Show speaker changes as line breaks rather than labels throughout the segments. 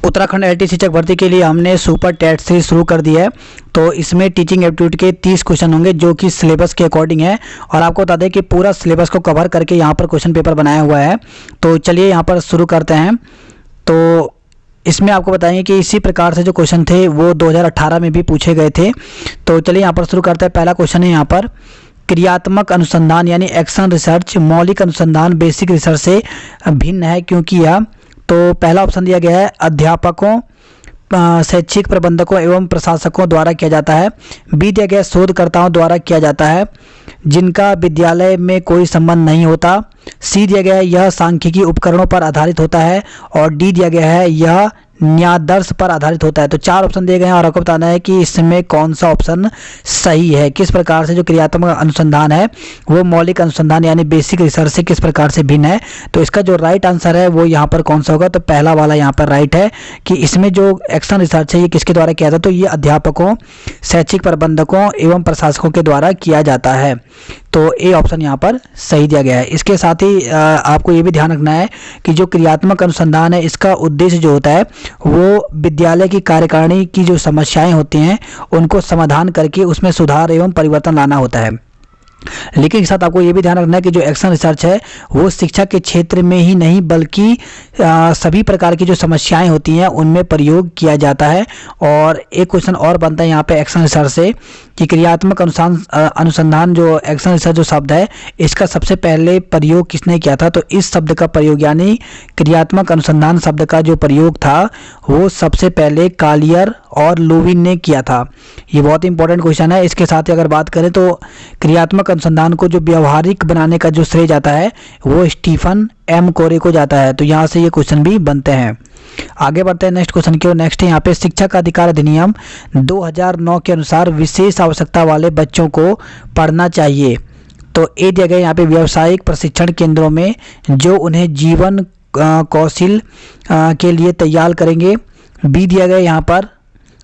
Uttarakhand LT शिक्षक भर्ती के लिए हमने सुपर टेट सीरीज शुरू कर दी है। तो इसमें टीचिंग एप्टीट्यूड के 30 क्वेश्चन होंगे जो कि सिलेबस के अकॉर्डिंग है, और आपको बता दें कि पूरा सिलेबस को कवर करके यहाँ पर क्वेश्चन पेपर बनाया हुआ है। तो चलिए यहाँ पर शुरू करते हैं। तो इसमें आपको बताएंगे कि इसी प्रकार से जो क्वेश्चन थे वो 2018 में भी पूछे गए थे। तो चलिए यहाँ पर शुरू करते हैं। पहला क्वेश्चन है यहाँ पर, क्रियात्मक अनुसंधान यानी एक्शन रिसर्च मौलिक अनुसंधान बेसिक रिसर्च से भिन्न है क्योंकि यह, तो पहला ऑप्शन दिया गया है अध्यापकों, शैक्षिक प्रबंधकों एवं प्रशासकों द्वारा किया जाता है। बी दिया गया शोधकर्ताओं द्वारा किया जाता है जिनका विद्यालय में कोई संबंध नहीं होता। सी दिया गया है यह सांख्यिकी उपकरणों पर आधारित होता है, और डी दिया गया है यह न्यायादर्श पर आधारित होता है। तो 4 ऑप्शन दिए गए हैं और आपको बताना है कि इसमें कौन सा ऑप्शन सही है, किस प्रकार से जो क्रियात्मक अनुसंधान है वो मौलिक अनुसंधान यानी बेसिक रिसर्च से किस प्रकार से भिन्न है। तो इसका जो राइट आंसर है वो यहाँ पर कौन सा होगा, तो पहला वाला यहाँ पर राइट है कि इसमें जो एक्शन रिसर्च है ये किसके द्वारा किया जाता है, तो ये अध्यापकों, शैक्षिक प्रबंधकों एवं प्रशासकों के द्वारा किया जाता है। तो ए ऑप्शन यहाँ पर सही दिया गया है। इसके साथ ही आपको ये भी ध्यान रखना है कि जो क्रियात्मक अनुसंधान है इसका उद्देश्य जो होता है वो विद्यालय की कार्यकारिणी की जो समस्याएं होती हैं उनको समाधान करके उसमें सुधार एवं परिवर्तन लाना होता है। लेकिन के साथ आपको ये भी ध्यान रखना है कि जो एक्शन रिसर्च है वो शिक्षा के क्षेत्र में ही नहीं बल्कि सभी प्रकार की जो समस्याएं होती हैं उनमें प्रयोग किया जाता है। और एक क्वेश्चन और बनता है यहाँ पे एक्शन रिसर्च से कि क्रियात्मक अनुसंधान जो एक्शन रिसर्च जो शब्द है इसका सबसे पहले प्रयोग किसने किया था, तो इस शब्द का प्रयोग यानी क्रियात्मक अनुसंधान शब्द का जो प्रयोग था वो सबसे पहले कालियर और लुविन ने किया था। ये बहुत इंपॉर्टेंट क्वेश्चन है। इसके साथ ही अगर बात करें तो क्रियात्मक अनुसंधान को जो व्यवहारिक बनाने का जो श्रेय जाता है वो स्टीफन एम कोरे को जाता है। तो यहाँ से ये क्वेश्चन भी बनते हैं। आगे बढ़ते हैं नेक्स्ट क्वेश्चन की ओर। नेक्स्ट है यहाँ पे, शिक्षा का अधिकार अधिनियम 2009 के अनुसार विशेष आवश्यकता वाले बच्चों को पढ़ना चाहिए। तो ए दिया गया यहाँ पे व्यावसायिक प्रशिक्षण केंद्रों में जो उन्हें जीवन कौशल के लिए तैयार करेंगे। बी दिया गया यहाँ पर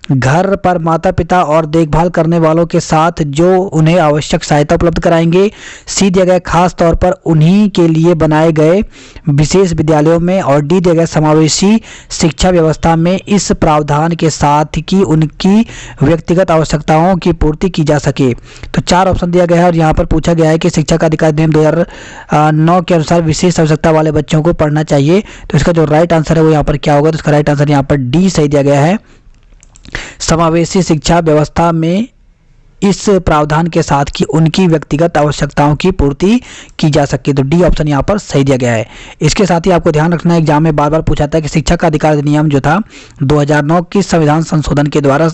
घर पर माता पिता और देखभाल करने वालों के साथ जो उन्हें आवश्यक सहायता उपलब्ध कराएंगे। सी दिया गया खास तौर पर उन्हीं के लिए बनाए गए विशेष विद्यालयों में। और डी दिया गया समावेशी शिक्षा व्यवस्था में इस प्रावधान के साथ कि उनकी व्यक्तिगत आवश्यकताओं की पूर्ति की जा सके। तो 4 ऑप्शन दिया गया है और यहाँ पर पूछा गया है कि शिक्षा का अधिकार अधिनियम 2009 के अनुसार विशेष आवश्यकता वाले बच्चों को पढ़ना चाहिए। तो इसका जो राइट आंसर है वो यहाँ पर क्या होगा, तो इसका राइट आंसर यहाँ पर डी सही दिया गया है। समावेशी शिक्षा व्यवस्था में इस प्रावधान के साथ कि उनकी व्यक्तिगत आवश्यकताओं की पूर्ति की जा सके। तो डी ऑप्शन यहाँ पर सही दिया गया है। इसके साथ ही आपको ध्यान रखना है, एग्जाम में बार बार पूछा जाता है कि शिक्षा का अधिकार अधिनियम जो था 2009 की संविधान संशोधन के द्वारा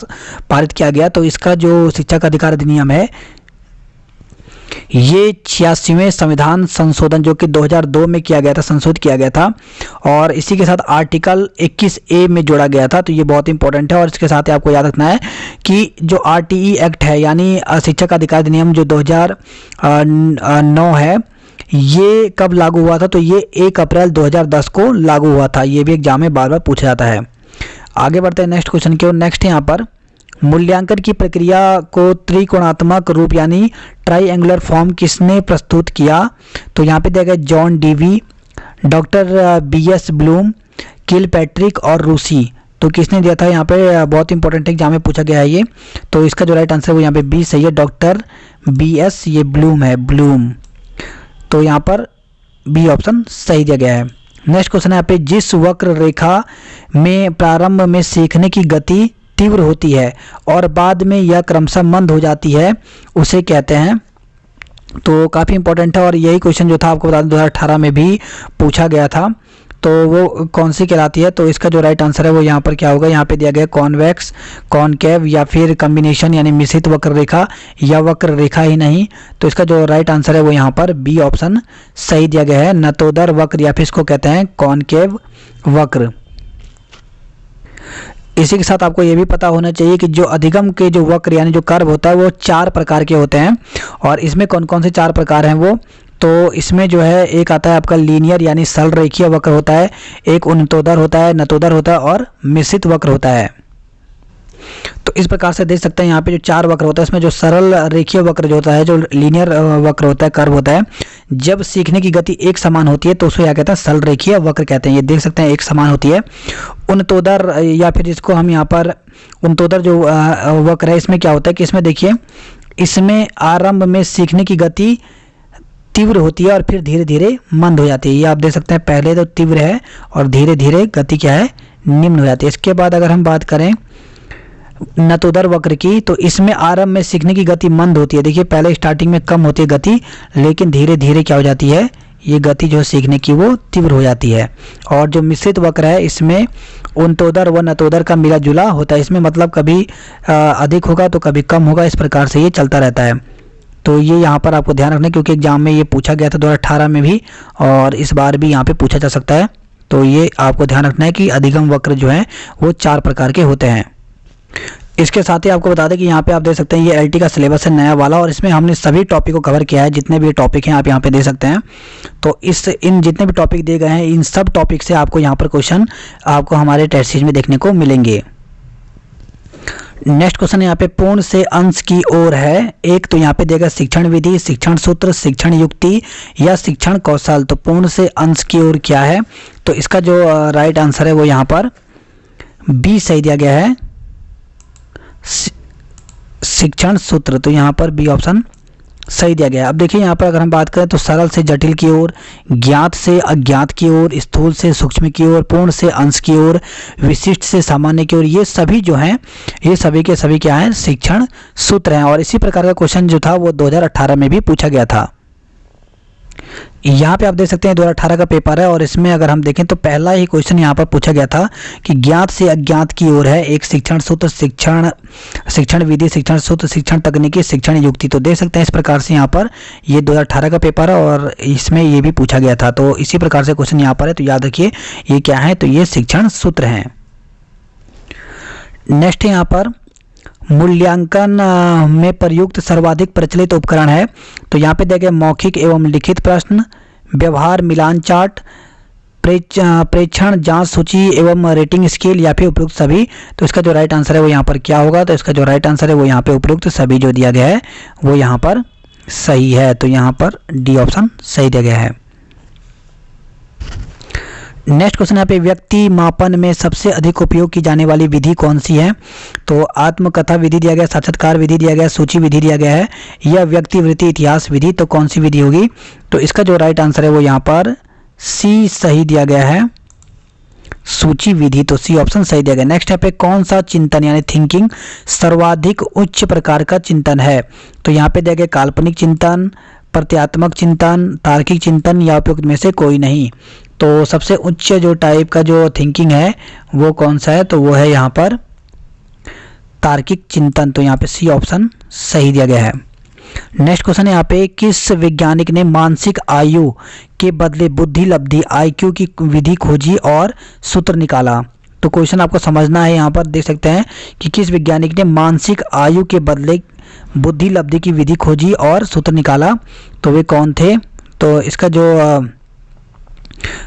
पारित किया गया। तो इसका जो शिक्षा का अधिकार अधिनियम है ये 86वें संविधान संशोधन जो कि 2002 में किया गया था, संशोधित किया गया था, और इसी के साथ आर्टिकल 21A में जोड़ा गया था। तो ये बहुत इंपॉर्टेंट है। और इसके साथ ही आपको याद रखना है कि जो RTE एक्ट है यानी शिक्षा का अधिकार अधिनियम जो 2009 है ये कब लागू हुआ था, तो ये 1 अप्रैल 2010 को लागू हुआ था। ये भी एग्जाम में बार बार पूछा जाता है। आगे बढ़ते हैं नेक्स्ट क्वेश्चन की ओर। नेक्स्ट है यहाँ पर, मूल्यांकन की प्रक्रिया को त्रिकोणात्मक रूप यानी ट्राइएंगुलर फॉर्म किसने प्रस्तुत किया। तो यहाँ पे दिया गया John Dewey, doctor BS Bloom, Kilpatrick और रूसी। तो किसने दिया था, यहाँ पे बहुत इंपॉर्टेंट एग्जाम में पूछा गया है ये। तो इसका जो राइट आंसर है वो यहाँ पे बी सही है, डॉक्टर BS ये ब्लूम है, ब्लूम। तो यहाँ पर बी ऑप्शन सही दिया गया है। नेक्स्ट क्वेश्चन है यहाँ पे, जिस वक्र रेखा में प्रारंभ में सीखने की गति तीव्र होती है और बाद में यह क्रमशः मंद हो जाती है उसे कहते हैं। तो काफ़ी इंपॉर्टेंट है और यही क्वेश्चन जो था आपको बता दें 2018 में भी पूछा गया था। तो वो कौन सी कहलाती है, तो इसका जो राइट आंसर है वो यहाँ पर क्या होगा, यहाँ पे दिया गया कॉन्वेक्स, कॉनकेव या फिर कॉम्बिनेशन यानी मिश्रित वक्र रेखा या वक्र रेखा ही नहीं। तो इसका जो राइट आंसर है वो यहाँ पर बी ऑप्शन सही दिया गया है, नतोदर वक्र या फिर इसको कहते हैं कॉनकेव वक्र। इसी के साथ आपको ये भी पता होना चाहिए कि जो अधिगम के जो वक्र यानी जो कर्व होता है वो 4 प्रकार के होते हैं। और इसमें कौन कौन से 4 प्रकार हैं वो, तो इसमें जो है एक आता है आपका लीनियर यानी सरल रेखीय वक्र होता है, एक उन्नतोदर होता है, नतोदर होता है और मिश्रित वक्र होता है। तो इस प्रकार से देख सकते हैं यहाँ पे जो 4 वक्र होता है इसमें जो सरल रेखीय वक्र जो होता है, जो लीनियर वक्र होता है, कर्व होता है, जब सीखने की गति एक समान होती है तो उसको क्या कहते हैं, सरल रेखीय वक्र कहते हैं। ये देख सकते हैं एक समान होती है। उनतोदर या फिर जिसको हम यहाँ पर उनतोदर जो वक्र है, इसमें क्या होता है कि इसमें देखिए, इसमें आरंभ में सीखने की गति तीव्र होती है और फिर धीरे धीरे मंद हो जाती है। ये आप देख सकते हैं, पहले तो तीव्र है और धीरे धीरे गति क्या है, निम्न हो जाती है। इसके बाद अगर हम बात करें नतोदर वक्र की, तो इसमें आरंभ में सीखने की गति मंद होती है। देखिए पहले स्टार्टिंग में कम होती है गति, लेकिन धीरे धीरे क्या हो जाती है, ये गति जो सीखने की वो तीव्र हो जाती है। और जो मिश्रित वक्र है, इसमें उनतोदर व नतोदर का मिला जुला होता है। इसमें मतलब कभी अधिक होगा तो कभी कम होगा, इस प्रकार से ये चलता रहता है। तो ये यहाँ पर आपको ध्यान रखना है, क्योंकि एग्जाम में ये पूछा गया था 2018 में भी, और इस बार भी यहाँ पे पूछा जा सकता है। तो ये आपको ध्यान रखना है कि अधिगम वक्र जो है वो 4 प्रकार के होते हैं। इसके साथ ही आपको बता दें कि यहाँ पे आप देख सकते हैं ये एलटी का सिलेबस है नया वाला, और इसमें हमने सभी टॉपिक को कवर किया है। जितने भी टॉपिक हैं आप यहाँ पे देख सकते हैं। तो इन जितने भी टॉपिक दिए गए हैं, इन सब टॉपिक से आपको यहाँ पर क्वेश्चन आपको हमारे टेस्ट सीरीज में देखने को मिलेंगे। नेक्स्ट क्वेश्चन यहाँ पे पूर्ण से अंश की ओर है। एक तो यहाँ पे देगा शिक्षण विधि, शिक्षण सूत्र, शिक्षण युक्ति या शिक्षण कौशल। तो पूर्ण से अंश की ओर क्या है, तो इसका जो राइट आंसर है वो यहाँ पर बी सही दिया गया है, शिक्षण सूत्र। तो यहाँ पर बी ऑप्शन सही दिया गया है। अब देखिए यहाँ पर अगर हम बात करें तो सरल से जटिल की ओर, ज्ञात से अज्ञात की ओर, स्थूल से सूक्ष्म की ओर, पूर्ण से अंश की ओर, विशिष्ट से सामान्य की ओर, ये सभी जो हैं, ये सभी के सभी क्या हैं, शिक्षण सूत्र हैं। और इसी प्रकार का क्वेश्चन जो था वो 2018 में भी पूछा गया था। यहाँ पे आप देख सकते हैं 2018 का पेपर है, और इसमें अगर हम देखें तो पहला ही क्वेश्चन यहाँ पर पूछा गया था कि ज्ञात से अज्ञात की ओर है एक शिक्षण सूत्र, शिक्षण विधि, शिक्षण सूत्र, शिक्षण तकनीकी, शिक्षण युक्ति। तो देख सकते हैं इस प्रकार से यहाँ पर ये 2018 का पेपर है और इसमें ये भी पूछा गया था। तो इसी प्रकार से क्वेश्चन यहाँ पर है, तो याद रखिए ये क्या है, तो ये शिक्षण सूत्र हैं। नेक्स्ट यहाँ पर मूल्यांकन में प्रयुक्त सर्वाधिक प्रचलित उपकरण है। तो यहाँ पे देखें मौखिक एवं लिखित प्रश्न, व्यवहार मिलान चार्ट, प्रेक्षण जांच सूची एवं रेटिंग स्केल या फिर उपयुक्त सभी। तो इसका जो राइट आंसर है वो यहाँ पर क्या होगा, तो इसका जो राइट आंसर है वो यहाँ पे उपयुक्त सभी जो दिया गया है वो यहाँ पर सही है। तो यहाँ पर डी ऑप्शन सही दिया गया है। नेक्स्ट क्वेश्चन यहाँ पे व्यक्ति मापन में सबसे अधिक उपयोग की जाने वाली विधि कौन सी है। तो आत्मकथा विधि दिया गया, साक्षात्कार विधि दिया गया, सूची विधि दिया गया है या व्यक्तिवृत्ति इतिहास विधि। तो कौन सी विधि होगी, तो इसका जो राइट आंसर है वो यहाँ पर सी सही दिया गया है, सूची विधि। तो सी ऑप्शन सही दिया गया। नेक्स्ट यहाँ पे कौन सा चिंतन यानी थिंकिंग सर्वाधिक उच्च प्रकार का चिंतन है। तो यहाँ पे दिया गया काल्पनिक चिंतन, प्रत्यात्मक चिंतन, तार्किक चिंतन या उपयुक्त में से कोई नहीं। तो सबसे उच्च जो टाइप का जो थिंकिंग है वो कौन सा है, तो वो है यहाँ पर तार्किक चिंतन। तो यहाँ पे सी ऑप्शन सही दिया गया है। नेक्स्ट क्वेश्चन है यहाँ पे किस वैज्ञानिक ने मानसिक आयु के बदले बुद्धि लब्धि IQ की विधि खोजी और सूत्र निकाला। तो क्वेश्चन आपको समझना है, यहाँ पर देख सकते हैं कि किस वैज्ञानिक ने मानसिक आयु के बदले बुद्धि लब्धि की विधि खोजी और सूत्र निकाला। तो वे कौन थे, तो इसका जो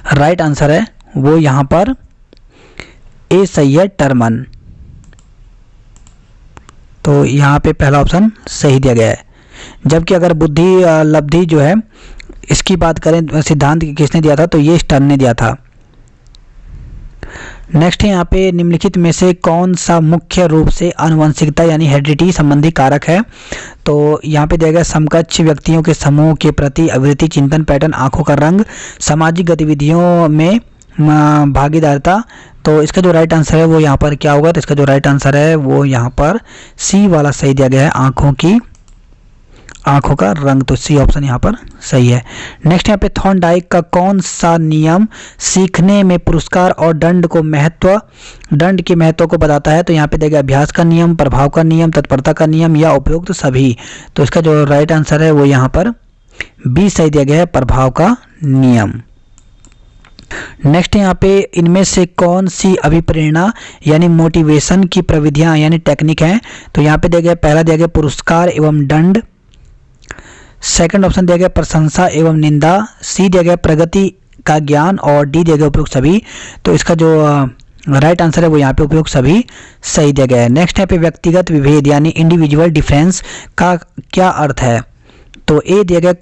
राइट आंसर है वो यहाँ पर ए सही है, टर्मन। तो यहाँ पे पहला ऑप्शन सही दिया गया है। जबकि अगर बुद्धि लब्धि जो है इसकी बात करें सिद्धांत किसने दिया था, तो ये स्टर्न ने दिया था। नेक्स्ट है यहाँ पे निम्नलिखित में से कौन सा मुख्य रूप से आनुवंशिकता यानी हेरिडिटी संबंधी कारक है। तो यहाँ पे दिया गया समकक्ष व्यक्तियों के समूह के प्रति अभिवृत्ति, चिंतन पैटर्न, आंखों का रंग, सामाजिक गतिविधियों में भागीदारिता। तो इसका जो राइट आंसर है वो यहाँ पर क्या होगा, तो इसका जो राइट आंसर है वो यहाँ पर सी वाला सही दिया गया है, आंखों का रंग। तो सी ऑप्शन यहाँ पर सही है। नेक्स्ट यहाँ पे थॉर्नडाइक का कौन सा नियम सीखने में पुरस्कार और दंड के महत्व को बताता है। तो यहाँ पे देगा अभ्यास का नियम, प्रभाव का नियम, तत्परता का नियम या उपयुक्त सभी। तो इसका जो राइट आंसर है वो यहाँ पर बी सही दिया गया है, प्रभाव का नियम। नेक्स्ट यहाँ पे इनमें से कौन सी अभिप्रेरणा यानी मोटिवेशन की प्रविधियां यानी टेक्निक है। तो यहाँ पे दिया गया पहला दिया गया पुरस्कार एवं दंड, सेकंड ऑप्शन दिया गया प्रशंसा एवं निंदा, सी दिया गया प्रगति का ज्ञान और डी दिया गया उपयुक्त सभी। तो इसका जो राइट आंसर है वो यहाँ पे उपयुक्त सभी सही दिया गया है। नेक्स्ट यहाँ पे व्यक्तिगत विभेद यानी इंडिविजुअल डिफरेंस का क्या अर्थ है? तो ए दिया गया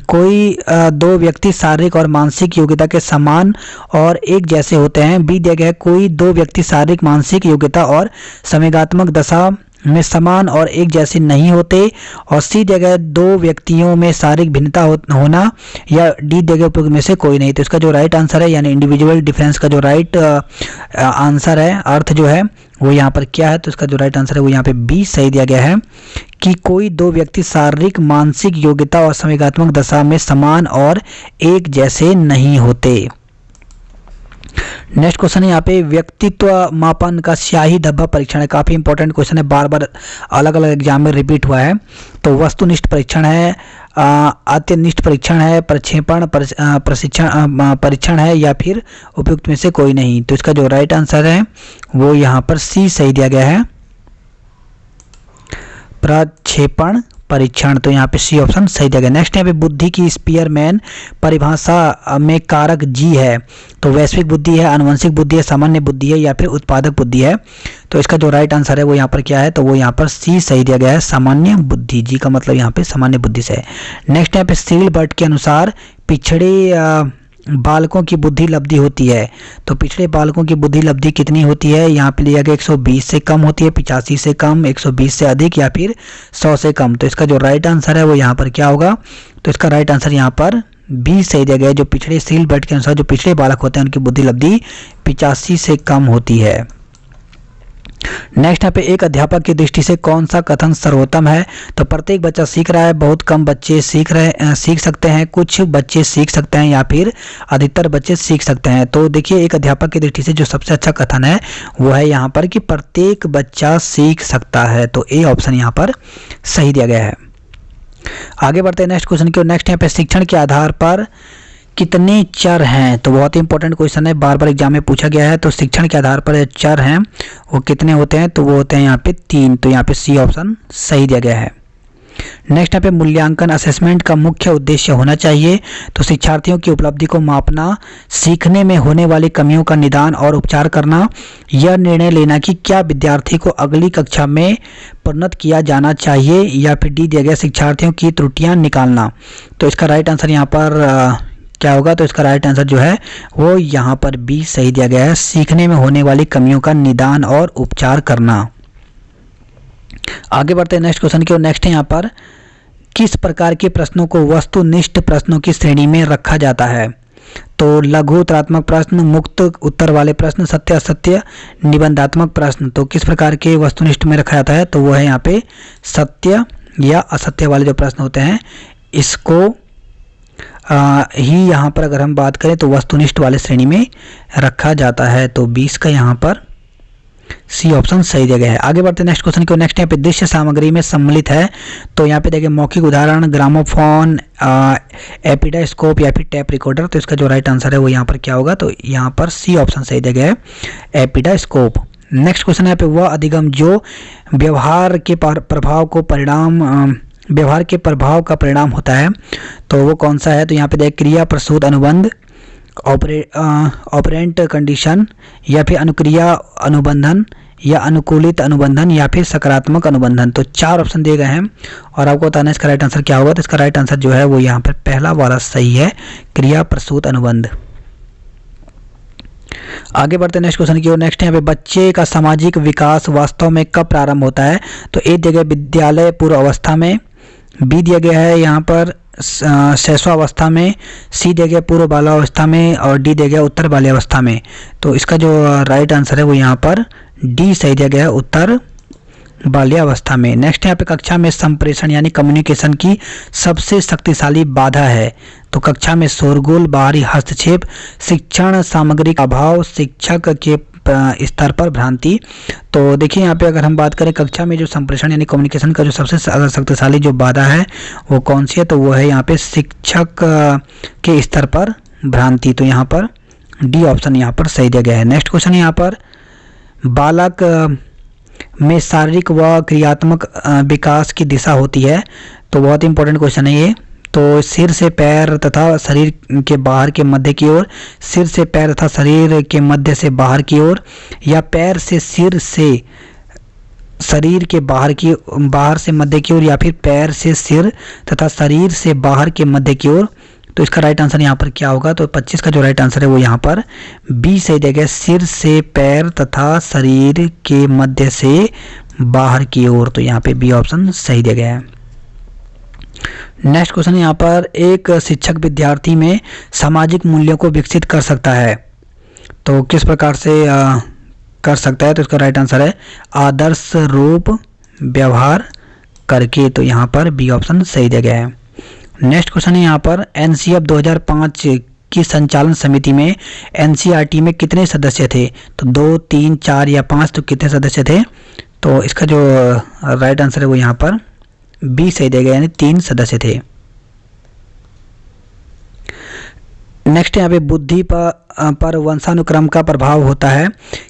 कोई दो व्यक्ति शारीरिक और मानसिक योग्यता के समान और एक जैसे होते हैं। बी दिया गया कोई दो व्यक्ति शारीरिक मानसिक योग्यता और संवेगात्मक दशा में समान और एक जैसे नहीं होते। और सी दिया गया दो व्यक्तियों में शारीरिक भिन्नता होना। या डी दिया गया उपयुक्त में से कोई नहीं। तो इसका जो राइट आंसर है यानी इंडिविजुअल डिफरेंस का जो राइट आंसर है, अर्थ जो है वो यहाँ पर क्या है? तो इसका जो राइट आंसर है वो यहाँ पे बी सही दिया गया है कि कोई दो व्यक्ति शारीरिक मानसिक योग्यता और संवेगात्मक दशा में समान और एक जैसे नहीं होते। नेक्स्ट क्वेश्चन है यहाँ पे व्यक्तित्व मापन का स्याही धब्बा परीक्षण है। काफी इंपॉर्टेंट क्वेश्चन है, बार बार अलग अलग एग्जाम में रिपीट हुआ है। तो वस्तुनिष्ठ परीक्षण है, आत्यनिष्ठ परीक्षण है, प्रक्षेपण प्रशिक्षण परीक्षण है या फिर उपयुक्त में से कोई नहीं। तो इसका जो राइट आंसर है वो यहाँ पर सी सही दिया गया है, प्रक्षेपण परीक्षण। तो यहाँ पे सी ऑप्शन सही दिया गया। नेक्स्ट यहाँ पे बुद्धि की स्पीयरमैन परिभाषा में कारक जी है। तो वैश्विक बुद्धि है, आनुवंशिक बुद्धि है, सामान्य बुद्धि है या फिर उत्पादक बुद्धि है। तो इसका जो राइट आंसर है वो यहाँ पर क्या है? तो वो यहाँ पर सी सही दिया गया है, सामान्य बुद्धि। जी का मतलब यहाँ पे सामान्य बुद्धि से है। नेक्स्ट यहाँ पे सील बर्ट के अनुसार पिछड़े बालकों की बुद्धि लब्धि होती है। तो पिछड़े बालकों की बुद्धि लब्धि कितनी होती है? यहाँ पे लिया गया 120 से कम होती है, 85 से कम, 120 से अधिक या फिर 100 से कम। तो इसका जो राइट आंसर है वो यहाँ पर क्या होगा? तो इसका राइट आंसर यहाँ पर बी सही दिया गया है। जो पिछड़े सील बर्ट के अनुसार जो पिछड़े बालक होते हैं उनकी बुद्धि लब्धि 85 से कम होती है। नेक्स्ट यहाँ पे एक अध्यापक की दृष्टि से कौन सा कथन सर्वोत्तम है? तो प्रत्येक बच्चा सीख रहा है, बहुत कम बच्चे सीख सकते हैं, कुछ बच्चे सीख सकते हैं या फिर अधिकतर बच्चे सीख सकते हैं। तो देखिए एक अध्यापक की दृष्टि से जो सबसे अच्छा कथन है वो है यहाँ पर कि प्रत्येक बच्चा सीख सकता है। तो ए ऑप्शन यहाँ पर सही दिया गया है। आगे बढ़ते हैं नेक्स्ट क्वेश्चन की ओर। नेक्स्ट यहाँ पे शिक्षण के आधार पर कितने चर हैं? तो बहुत ही इंपॉर्टेंट क्वेश्चन है, बार बार एग्जाम में पूछा गया है। तो शिक्षण के आधार पर चर हैं वो कितने होते हैं? तो वो होते हैं यहाँ पे 3। तो यहाँ पे सी ऑप्शन सही दिया गया है। नेक्स्ट यहाँ पे मूल्यांकन असेसमेंट का मुख्य उद्देश्य होना चाहिए। तो शिक्षार्थियों की उपलब्धि को मापना, सीखने में होने वाली कमियों का निदान और उपचार करना, यह निर्णय लेना कि क्या विद्यार्थी को अगली कक्षा में प्रोन्नत किया जाना चाहिए या फिर डी दिया गया शिक्षार्थियों की त्रुटियां निकालना। तो इसका राइट आंसर यहाँ पर क्या होगा? तो इसका राइट आंसर जो है वो यहाँ पर बी सही दिया गया है, सीखने में होने वाली कमियों का निदान और उपचार करना। आगे बढ़ते हैं नेक्स्ट क्वेश्चन की ओर। नेक्स्ट है यहाँ पर किस प्रकार के प्रश्नों को वस्तुनिष्ठ प्रश्नों की श्रेणी में रखा जाता है? तो लघु उत्तरात्मक प्रश्न, मुक्त उत्तर वाले प्रश्न, सत्य असत्य निबंधात्मक प्रश्न। तो किस प्रकार के वस्तुनिष्ठ में रखा जाता है? तो वो है यहाँ पे सत्य या असत्य वाले जो प्रश्न होते हैं इसको ही यहाँ पर अगर हम बात करें तो वस्तुनिष्ठ वाले श्रेणी में रखा जाता है। तो 20 का यहाँ पर सी ऑप्शन सही दिया गया है। आगे बढ़ते हैं नेक्स्ट क्वेश्चन की। नेक्स्ट यहाँ पे दृश्य सामग्री में सम्मिलित है। तो यहाँ पे देखिए मौखिक उदाहरण, ग्रामोफोन, एपिडास्कोप या फिर टैप रिकॉर्डर। तो इसका जो राइट आंसर है वो यहाँ पर क्या होगा? तो यहाँ पर सी ऑप्शन सही दिया गया है, एपिडास्कोप। नेक्स्ट क्वेश्चन यहाँ पे वह अधिगम जो व्यवहार के प्रभाव का परिणाम होता है तो वो कौन सा है? तो यहाँ पे देखिए क्रिया प्रसूत अनुबंध, ऑपरेंट कंडीशन या फिर अनुक्रिया अनुबंधन या अनुकूलित अनुबंधन या फिर सकारात्मक अनुबंधन। तो 4 ऑप्शन दिए गए हैं और आपको बताना है इसका राइट आंसर क्या होगा। तो इसका राइट आंसर जो है वो यहाँ पर पहला वाला सही है, क्रिया प्रसूत अनुबंध। आगे बढ़ते हैं नेक्स्ट क्वेश्चन की ओर। नेक्स्ट यहाँ पे बच्चे का सामाजिक विकास वास्तव में कब प्रारंभ होता है? तो ए दिया गया विद्यालय पूर्व अवस्था में, बी दिया गया है यहाँ पर शैशवावस्था में, सी दिया गया पूर्व बाल्यावस्था में और डी दिया गया उत्तर बाल्यावस्था में। तो इसका जो राइट आंसर है वो यहाँ पर डी सही दिया गया है, उत्तर बाल्यावस्था में। नेक्स्ट यहाँ पे कक्षा में संप्रेषण यानी कम्युनिकेशन की सबसे शक्तिशाली बाधा है। तो कक्षा में शोरगुल, बाहरी हस्तक्षेप, शिक्षण सामग्री का अभाव, शिक्षक के स्तर पर भ्रांति। तो देखिए यहाँ पे अगर हम बात करें कक्षा में जो संप्रेषण यानी कम्युनिकेशन का जो सबसे शक्तिशाली जो बाधा है वो कौन सी है? तो वो है यहाँ पे शिक्षक के स्तर पर भ्रांति। तो यहाँ पर डी ऑप्शन यहाँ पर सही दिया गया है। नेक्स्ट क्वेश्चन यहाँ पर बालक में शारीरिक व क्रियात्मक विकास की दिशा होती है। तो बहुत इंपॉर्टेंट क्वेश्चन है ये। तो सिर से पैर तथा शरीर के बाहर के मध्य की ओर, सिर से पैर तथा शरीर के मध्य से बाहर की ओर, या पैर से सिर से शरीर के बाहर से मध्य की ओर, या फिर पैर से सिर तथा शरीर से बाहर के मध्य की ओर। तो इसका राइट आंसर यहाँ पर क्या होगा? तो 25 का जो राइट आंसर है वो यहाँ पर बी सही दिया गया, सिर से पैर तथा शरीर के मध्य से बाहर की ओर। तो यहाँ पे बी ऑप्शन सही दिया गया है। नेक्स्ट क्वेश्चन यहाँ पर, एक शिक्षक विद्यार्थी में सामाजिक मूल्यों को विकसित कर सकता है, तो किस प्रकार से कर सकता है? तो इसका राइट आंसर है आदर्श रूप व्यवहार करके। तो यहाँ पर बी ऑप्शन सही दिया गया है। नेक्स्ट क्वेश्चन है यहाँ पर, एनसीएफ 2005 की संचालन समिति में एनसीईआरटी में कितने सदस्य थे? तो 2, 3, 4 या 5। तो कितने सदस्य थे? तो इसका जो राइट आंसर है वो यहाँ पर बी सही दिया गया, यानी 3 सदस्य थे। नेक्स्ट यहाँ पे, बुद्धि पर वंशानुक्रम का प्रभाव होता है,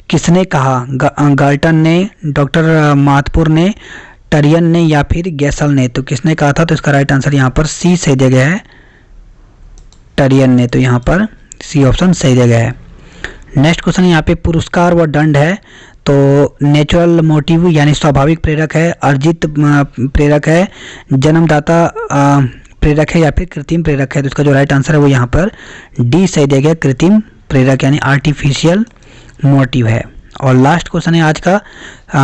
किसने कहा? गाल्टन ने, डॉक्टर माथुर ने, टरियन ने या फिर गैसल ने? तो किसने कहा था? तो इसका राइट आंसर यहाँ पर सी सही दिया गया है, टरियन ने। तो यहाँ पर सी ऑप्शन सही दिया गया है। नेक्स्ट क्वेश्चन यहाँ पे, पुरस्कार व दंड है, तो नेचुरल मोटिव यानी स्वाभाविक प्रेरक है, अर्जित प्रेरक है, जन्मदाता प्रेरक है या फिर कृत्रिम प्रेरक है? तो इसका जो राइट आंसर है वो यहाँ पर डी सही दिया गया, कृत्रिम प्रेरक यानी आर्टिफिशियल मोटिव है। और लास्ट क्वेश्चन है आज का,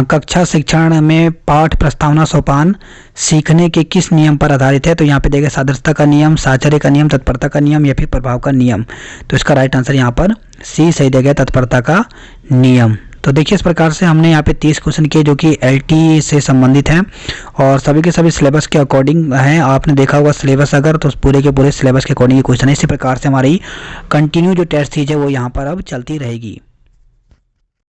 कक्षा शिक्षण में पाठ प्रस्तावना सोपान सीखने के किस नियम पर आधारित है? तो यहाँ पे देखिए, सादृश्यता का नियम, साहचर्य का नियम, तत्परता का नियम या फिर प्रभाव का नियम। तो इसका राइट आंसर यहाँ पर सी सही दिया गया, तत्परता का नियम। तो देखिए, इस प्रकार से हमने यहाँ पे 30 क्वेश्चन किए जो कि एलटी से संबंधित हैं और सभी के सभी सिलेबस के अकॉर्डिंग हैं। आपने देखा होगा सिलेबस अगर, तो पूरे के पूरे सिलेबस के अकॉर्डिंग ये क्वेश्चन है। इसी प्रकार से हमारी कंटिन्यू जो टेस्ट सीरीज है वो यहाँ पर अब चलती रहेगी।